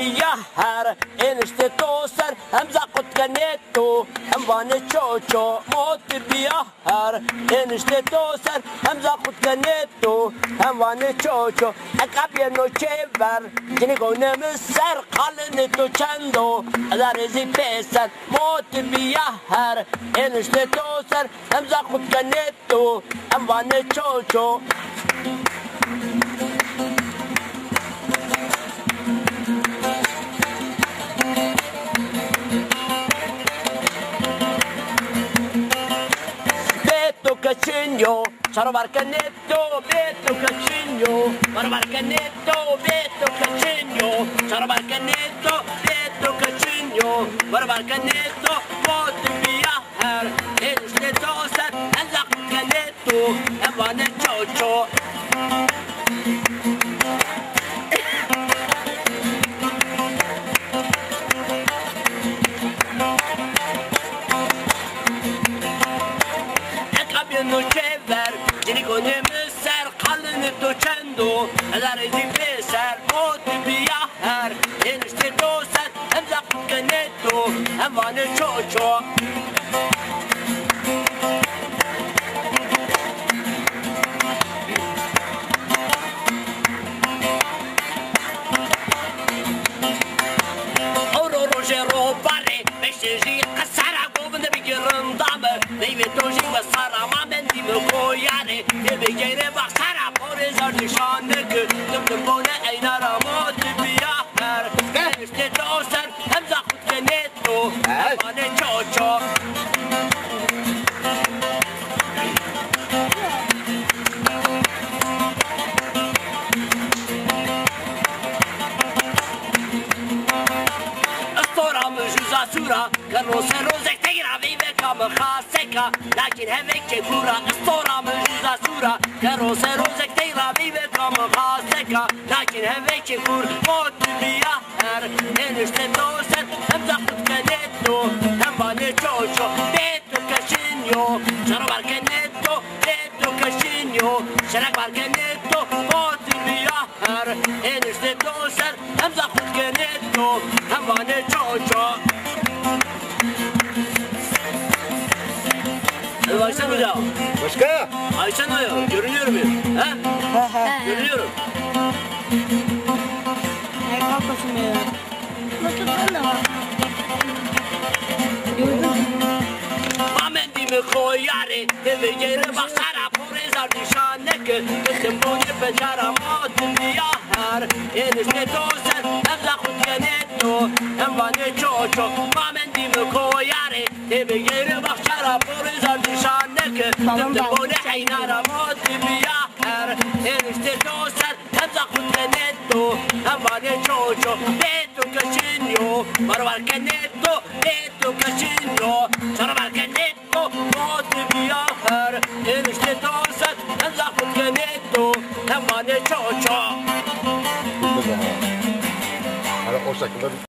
بیا هر انشته تو سر همزا قد کنه تو هم وانه چوچو موت بیا هر انشته تو سر همزا قد کنه تو هم وانه چوچو اقاب ینو چیور جنی گونم سر قلن تو چندو ازار زی پیسر موت بیا هر انشته تو سر همزا قد کنه تو هم وانه چوچو Cacigno, sono Barcanetto, Betto Cacigno, sono Barcanetto, Betto Cacigno, sono Barcanetto, Betto Cacigno, sono Barcanetto, Monte via her, e le tose, e la Canetto, e va nel ciocio. Non c'è ver, ci riconosciamo ser, callen to cendo, la resi peser, o ti via her, e non stai doser, e la canetto, e va nel ciocio. Oro rogero pare, pesci casara, come devi girandame, devi tosi vasara, ma koyane ne begere baksana pore zardişanne gül dım bone aynara mod biya her işte doser hem zakut kenetto bane çoço Astora müjza sura karose rozek tegravi ve kam khaseka lakin hevek kura astora müjza sura karose rozek tegravi ve kam khaseka lakin hevek kur mod biya her enişte doser hem zakut kenetto hem bane çoço Betto Cacigno sono Barcanetto Betto Cacigno şerak Barcanetto mod biya her enişte doser hem zakut kenetto hem bane çoço Ayşen Hoca. Başka? Ayşen Hoca. Görünüyor muyum? He? Görünüyorum. Ay kalkasın ya. Nasıl sen de var? Gördün mü? Mamendimi koyare, eve yere baksana, pore zardişaneke, kızım bunu becara modun ya her, enişte doser, hem zakut kenetto, hem vane çoço. Mamendimi koyare, eve yere baksana, pore zardişaneke, kızım bunu aynara modun ya her, enişte doser, hem zakut kenetto, hem vane çoço. Betto Cacigno, sono Barcanetto, Betto Cacigno, sono Barcanetto, Monte via her, enişte doser, hem zakut kenetto, hem vane çoço. Hani o şekilde